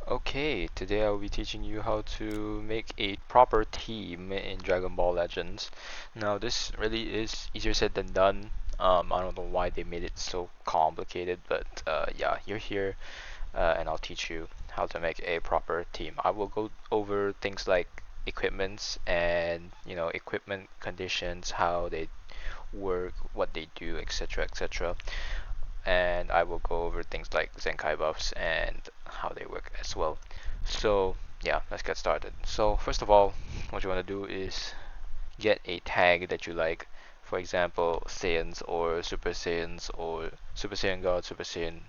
Okay, today I'll be teaching you how to make a proper team in Dragon Ball Legends. Now, this really is easier said than done. I don't know why they made it so complicated, but yeah, you're here, and I'll teach you how to make a proper team. I will go over things like equipments and equipment conditions, how they work, what they do, etc., etc. And I will go over things like Zenkai buffs and how they work as well. So yeah, let's get started. So first of all, what you want to do is get a tag that you like. For example, Saiyans or Super Saiyans or Super Saiyan God, Super Saiyan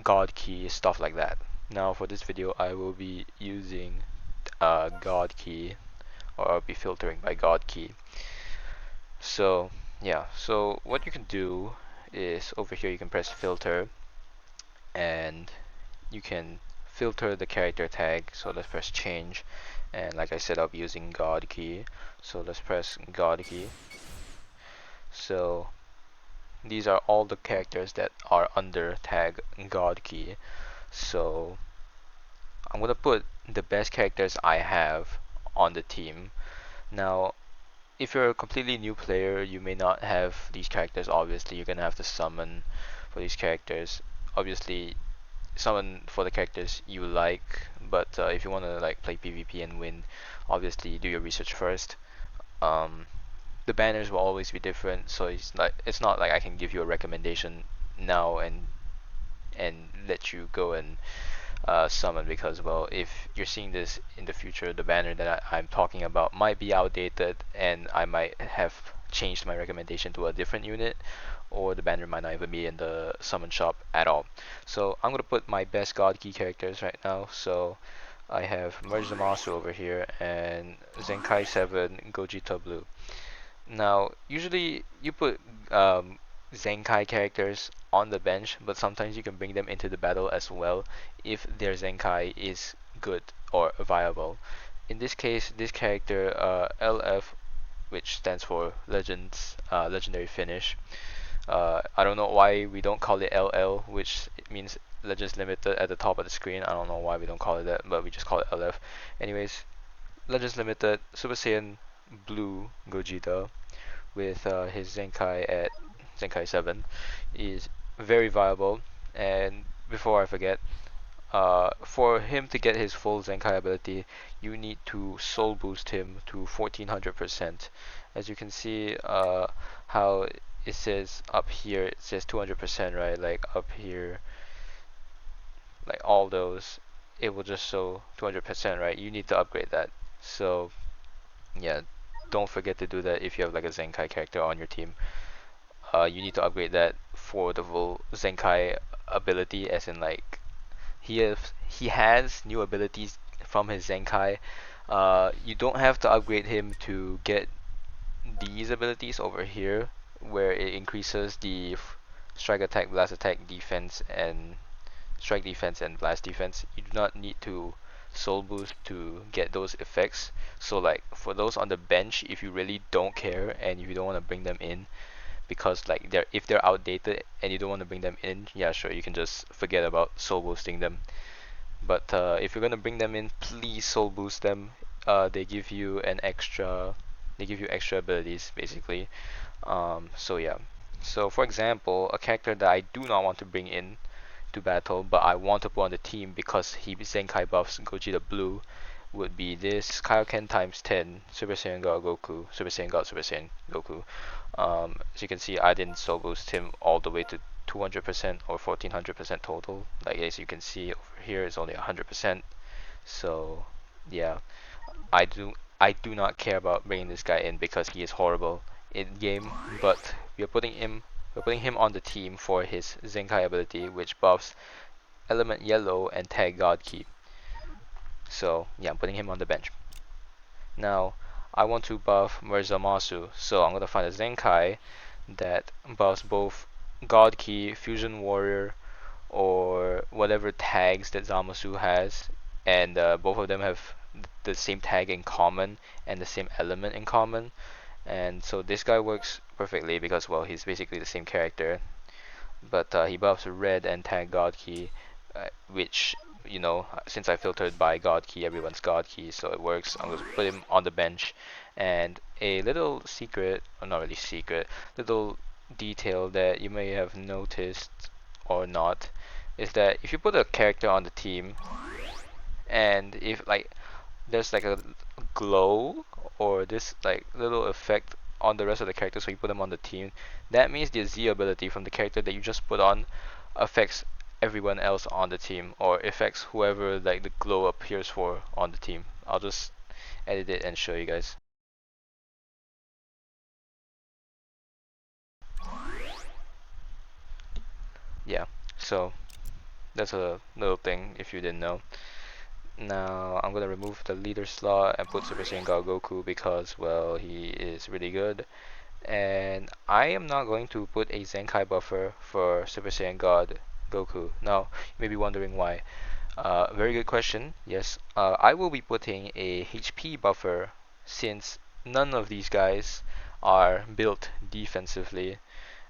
God Key, stuff like that. Now for this video, I will be using God Key, or I'll be filtering by God Key. So yeah, so what you can do is over here you can press filter and you can filter the character tag. So let's press change, and like I said, I'll be using God key, so let's press God key. So these are all the characters that are under tag God key. So I'm gonna put the best characters I have on the team. Now if you're a completely new player, you may not have these characters. Obviously you're gonna have to summon for these characters. Obviously summon for the characters you like, but if you want to like play PvP and win, obviously do your research first. Um, the banners will always be different, so it's not like I can give you a recommendation now and let you go and summon, because well, if you're seeing this in the future, the banner that I'm talking about might be outdated and I might have changed my recommendation to a different unit, or the banner might not even be in the summon shop at all. So I'm gonna put my best god key characters right now. So I have Merge Zamasu over here and Zenkai 7 Gogeta Blue. Now, usually you put Zenkai characters on the bench, but sometimes you can bring them into the battle as well if their Zenkai is good or viable. In this case, this character LF, which stands for Legendary Finish. I don't know why we don't call it LL, which it means Legends Limited at the top of the screen. I don't know why we don't call it that, but we just call it LF. Anyways, Legends Limited Super Saiyan Blue Gogeta with his Zenkai at Zenkai 7 is very viable. And before I forget, for him to get his full Zenkai ability, you need to soul boost him to 1400%. As you can see, how it says up here, it says 200%, right? Like up here, like all those, it will just show 200%, right? You need to upgrade that. So yeah, don't forget to do that if you have like a Zenkai character on your team. You need to upgrade that for the full Zenkai ability, as in like he has new abilities from his Zenkai. You don't have to upgrade him to get these abilities over here, where it increases the strike attack, blast attack, defense, and strike defense and blast defense. You do not need to soul boost to get those effects. So like for those on the bench, if you really don't care and if you don't want to bring them in, because like if they're outdated and you don't want to bring them in, yeah, sure, you can just forget about soul boosting them. But if you're gonna bring them in, please soul boost them. They give you extra abilities basically. So yeah. So for example, a character that I do not want to bring in to battle, but I want to put on the team because he Zenkai buffs Gogeta Blue, would be this Kaioken times 10 Super Saiyan God Goku, Super Saiyan God, Super Saiyan Goku. As you can see, I didn't soul boost him all the way to 200% or 1400% total. Like as you can see over here, it's only 100%. So yeah, I do not care about bringing this guy in because he is horrible in game. But we're putting him on the team for his Zenkai ability, which buffs Element Yellow and Tag God Key. So yeah, I'm putting him on the bench. Now I want to buff Murzamasu, so I'm gonna find a Zenkai that buffs both God Key, Fusion Warrior, or whatever tags that Zamasu has, and both of them have the same tag in common and the same element in common. And so this guy works perfectly because well, he's basically the same character, but he buffs red and tag God Key, which you know, since I filtered by God key, everyone's God key, so it works. I'm going to put him on the bench. And a little secret, or not really secret, little detail that you may have noticed or not, is that if you put a character on the team, and if like there's like a glow or this like little effect on the rest of the characters, so you put them on the team, that means the Z ability from the character that you just put on affects everyone else on the team, or affects whoever like the glow appears for on the team. I'll just edit it and show you guys. Yeah, so that's a little thing if you didn't know. Now I'm gonna remove the leader slot and put Super Saiyan God Goku because, well, he is really good. And I am not going to put a Zenkai buffer for Super Saiyan God Goku. Now, you may be wondering why. Very good question. Yes, I will be putting a HP buffer since none of these guys are built defensively.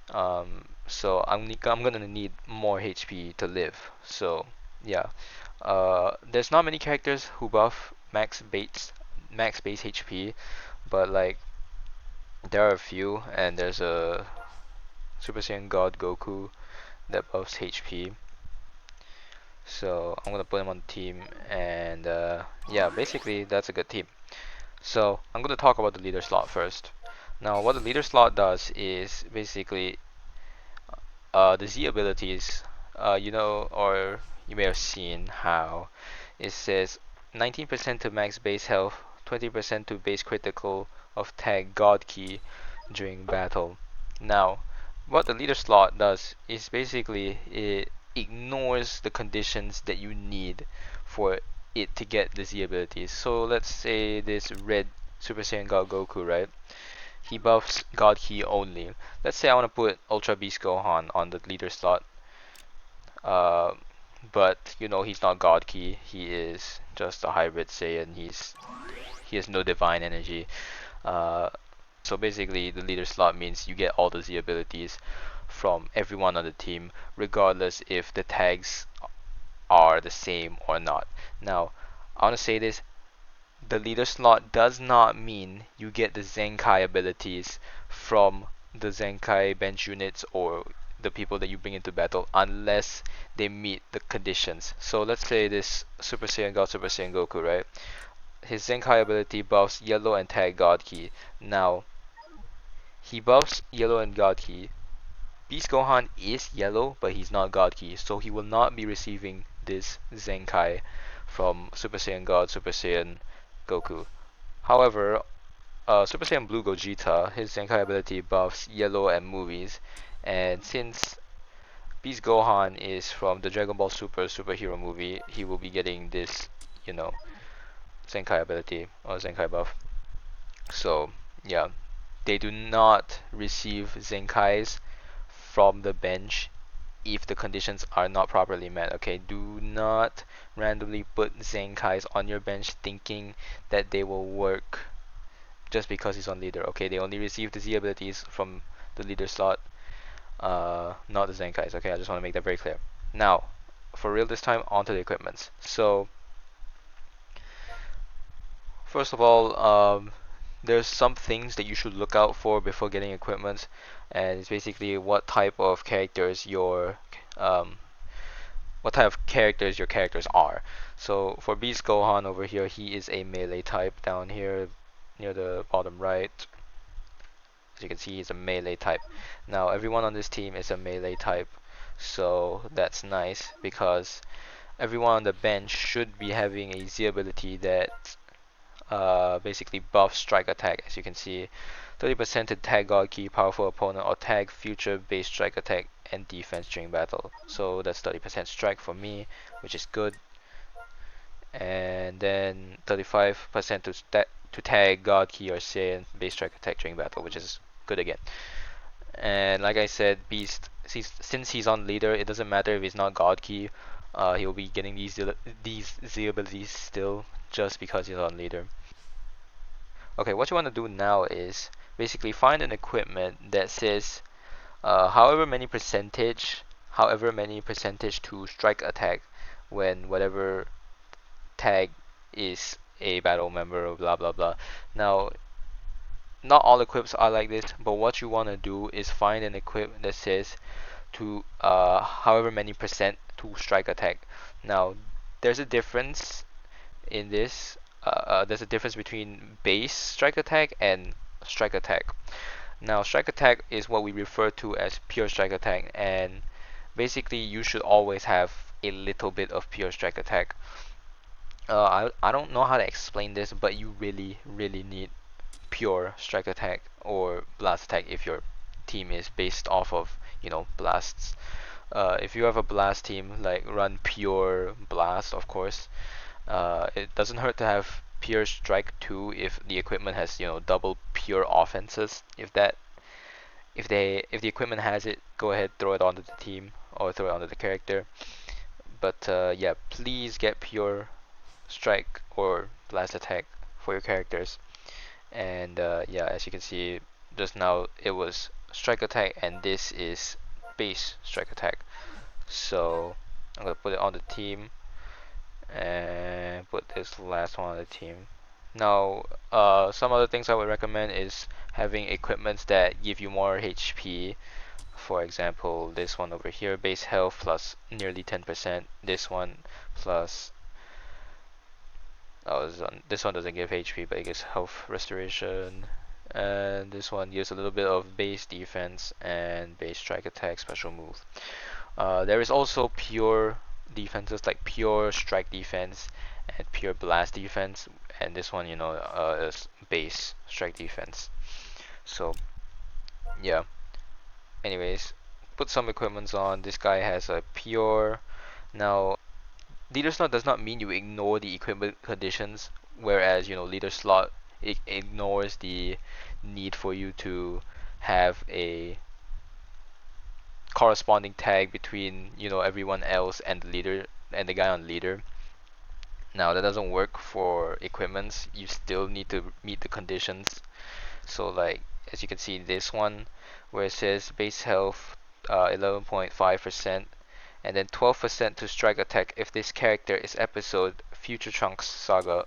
So I'm gonna need more HP to live. So yeah, there's not many characters who buff max base HP, but like there are a few, and there's a Super Saiyan God Goku that buffs HP. So I'm gonna put him on the team, and yeah, basically that's a good team. So I'm gonna talk about the leader slot first. Now, what the leader slot does is basically the Z abilities. You know, or you may have seen how it says 19% to max base health, 20% to base critical of tag God key during battle. Now, what the leader slot does is basically it ignores the conditions that you need for it to get the Z abilities. So let's say this red Super Saiyan God Goku, right? He buffs God Key only. Let's say I want to put Ultra Beast Gohan on the leader slot. Uh, but you know he's not God Key. He is just a hybrid Saiyan. He has no divine energy. Uh, so basically, the leader slot means you get all the Z abilities from everyone on the team, regardless if the tags are the same or not. Now, I want to say this: the leader slot does not mean you get the Zenkai abilities from the Zenkai bench units or the people that you bring into battle unless they meet the conditions. So let's say this Super Saiyan God, Super Saiyan Goku, right? His Zenkai ability buffs yellow and tag God Key. Now, he buffs yellow and God Key. Beast Gohan is yellow, but he's not God Key, so he will not be receiving this Zenkai from Super Saiyan God, Super Saiyan Goku. However, Super Saiyan Blue Gogeta, his Zenkai ability buffs yellow and movies, and since Beast Gohan is from the Dragon Ball Super superhero movie, he will be getting this, you know, Zenkai ability or Zenkai buff. So yeah, they do not receive Zenkais from the bench if the conditions are not properly met. Okay, do not randomly put Zenkais on your bench thinking that they will work just because he's on leader. Okay, they only receive the Z abilities from the leader slot, not the Zenkais. Okay, I just want to make that very clear. Now, for real this time, onto the equipments. So, first of all, there's some things that you should look out for before getting equipment, and it's basically um, what type of characters your characters are. So for Beast Gohan over here, he is a melee type down here near the bottom right. As you can see, he's a melee type. Now everyone on this team is a melee type, so that's nice because everyone on the bench should be having a Z ability that basically buffs strike attack. As you can see, 30% to tag God Key, powerful opponent, or tag future base strike attack and defense during battle. So that's 30% strike for me, which is good. And then 35% to tag God Key or Saiyan base strike attack during battle, which is good again. And like I said, Beast, since he's on leader, it doesn't matter if he's not God Key. He'll be getting these Z abilities still just because he's on leader. Okay, what you want to do now is basically find an equipment that says however many percentage to strike attack when whatever tag is a battle member or blah blah blah. Now, not all equips are like this, but what you want to do is find an equip that says to however many percent to strike attack. Now, there's a difference in this. There's a difference between base strike attack and strike attack. Now, strike attack is what we refer to as pure strike attack, and basically you should always have a little bit of pure strike attack. I don't know how to explain this, but you really need pure strike attack or blast attack if your team is based off of blasts. If you have a blast team, like run pure blast, of course. It doesn't hurt to have pure strike too if the equipment has double pure offenses. If the equipment has it, go ahead, throw it onto the team or throw it onto the character. But yeah, please get pure strike or blast attack for your characters. And yeah, as you can see, just now it was strike attack, and this is base strike attack. So I'm gonna put it on the team and put this last one on the team. Now, some other things I would recommend is having equipments that give you more HP. For example, this one over here, base health plus nearly 10%. This one plus this one doesn't give HP, but it gives health restoration. And this one gives a little bit of base defense and base strike attack special move. There is also pure defenses like pure strike defense and pure blast defense, and this one is base strike defense. So yeah, anyways, put some equipments on. This guy has a pure. Now, leader slot does not mean you ignore the equipment conditions, whereas leader slot it ignores the need for you to have a corresponding tag between everyone else and the leader and the guy on leader. Now that doesn't work for equipments. You still need to meet the conditions. So like as you can see this one where it says base health 11.5% and then 12% to strike attack if this character is episode Future Trunks Saga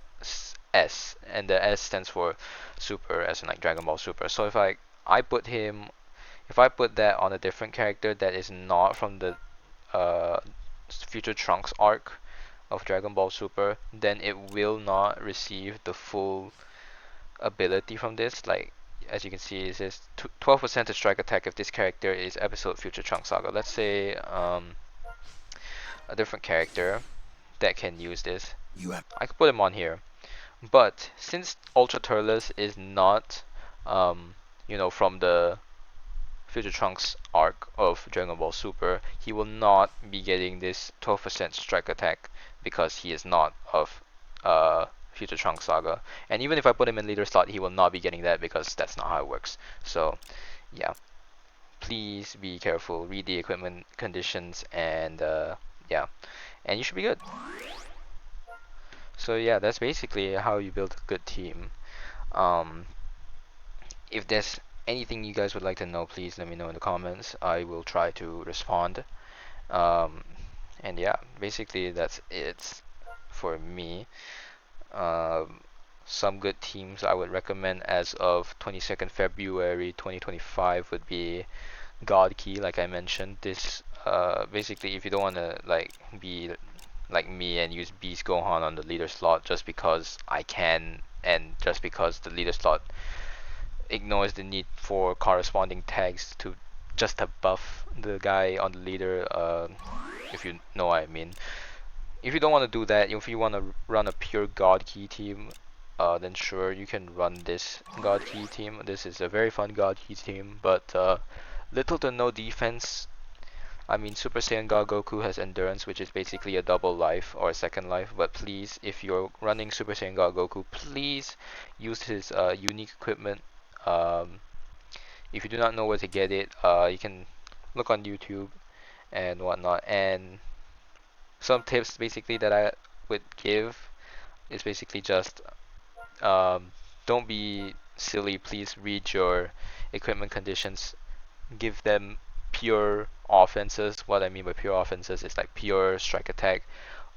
S, and the S stands for Super, as in like Dragon Ball Super. So if I put that on a different character that is not from the uh, Future Trunks arc of Dragon Ball Super, then it will not receive the full ability from this. Like as you can see, it says 12% to strike attack if this character is episode Future Trunks Saga. Let's say a different character that can use this. I could put him on here, but since Ultra Turles is not from the Future Trunks arc of Dragon Ball Super, he will not be getting this 12% strike attack because he is not of Future Trunks Saga. And even if I put him in leader slot, he will not be getting that because that's not how it works. So yeah, please be careful, read the equipment conditions, and yeah, and you should be good. So yeah, that's basically how you build a good team. Um, if there's anything you guys would like to know, please let me know in the comments. I will try to respond. Um, and yeah, basically that's it for me. Um, some good teams I would recommend as of 22nd February 2025 would be God Key, like I mentioned. This basically if you don't want to like be like me and use Beast Gohan on the leader slot just because I can and just because the leader slot ignores the need for corresponding tags to just to buff the guy on the leader, if you know what I mean. If you don't want to do that, if you want to run a pure God Key team, then sure, you can run this God Key team. This is a very fun God Key team, but little to no defense. I mean, Super Saiyan God Goku has endurance, which is basically a double life or a second life. But please, if you're running Super Saiyan God Goku, please use his unique equipment. Um, if you do not know where to get it, you can look on YouTube and whatnot. And some tips basically that I would give is basically just don't be silly. Please read your equipment conditions. Give them pure offenses. What I mean by pure offenses is like pure strike attack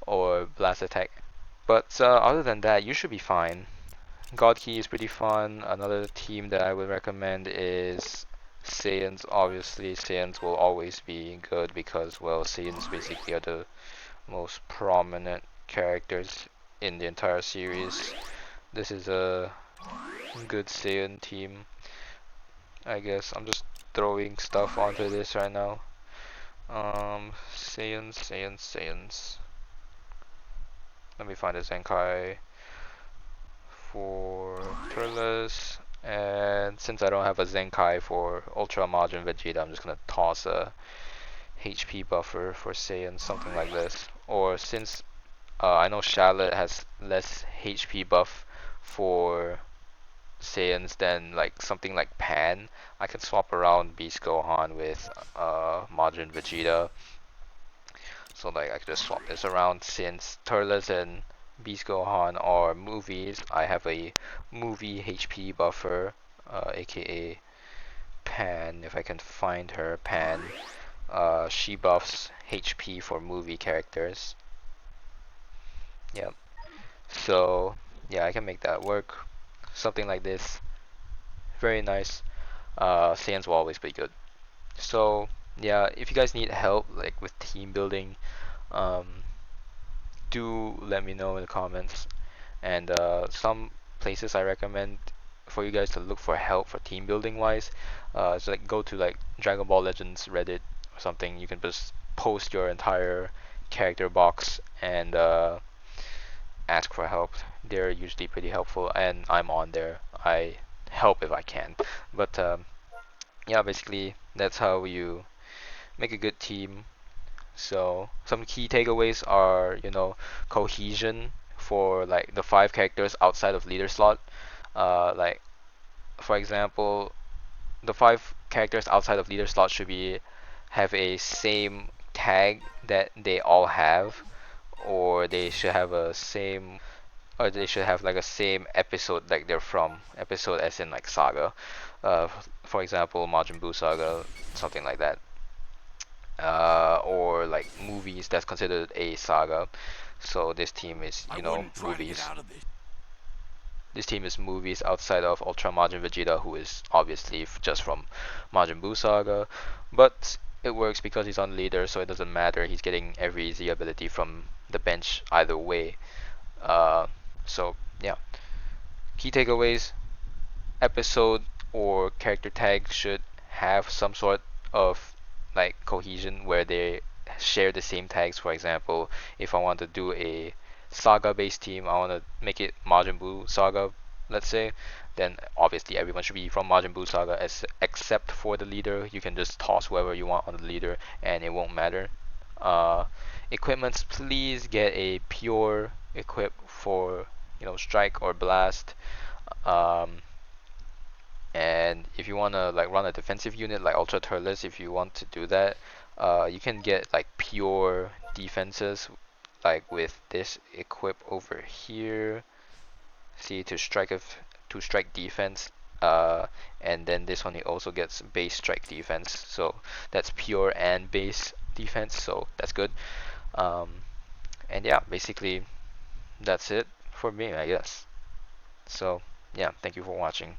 or blast attack. But other than that, you should be fine. God Key is pretty fun. Another team that I would recommend is Saiyans. Obviously, Saiyans will always be good because, well, Saiyans basically are the most prominent characters in the entire series. This is a good Saiyan team. I guess I'm just throwing stuff onto this right now. Saiyans. Let me find a Zenkai for Turles. And since I don't have a Zenkai for Ultra Majin Vegeta, I'm just gonna toss a HP buffer for Saiyan, something like this. Or since I know Charlotte has less HP buff for Saiyans than like something like Pan, I can swap around Beast Gohan with Majin Vegeta. So like I could just swap this around since Turles and Beast Gohan are movies. I have a movie HP buffer, aka Pan. If I can find her, Pan. She buffs HP for movie characters. Yep. So yeah, I can make that work. Something like this. Very nice. Saiyans will always be good. So yeah, if you guys need help like with team building, um, do let me know in the comments. And some places I recommend for you guys to look for help for team building wise, is like go to like Dragon Ball Legends Reddit or something. You can just post your entire character box and ask for help. They're usually pretty helpful, and I'm on there. I help if I can. But yeah, basically that's how you make a good team. So some key takeaways are, cohesion for like the five characters outside of leader slot. Like for example, the five characters outside of leader slot should be have a same tag that they all have, or they should have like a same episode like they're from. Episode as in like saga. Uh, for example, Majin Buu saga, something like that. Or like movies that's considered a saga. So this team is, movies. This team is movies outside of Ultra Majin Vegeta, who is obviously just from Majin Buu saga, but it works because he's on leader, so it doesn't matter. He's getting every Z ability from the bench either way. Uh, so yeah, key takeaways: episode or character tag should have some sort of like cohesion where they share the same tags. For example, if I want to do a saga based team, I want to make it Majin Buu saga, let's say, then obviously everyone should be from Majin Buu saga except for the leader. You can just toss whoever you want on the leader and it won't matter. uh, Equipments, please get a pure equip for strike or blast. um, and if you want to like run a defensive unit like Ultra Turles, if you want to do that, you can get like pure defenses like with this equip over here. See, to strike defense. And then this one he also gets base strike defense. So that's pure and base defense. So that's good. Um, and yeah, basically that's it for me, I guess. So yeah, thank you for watching.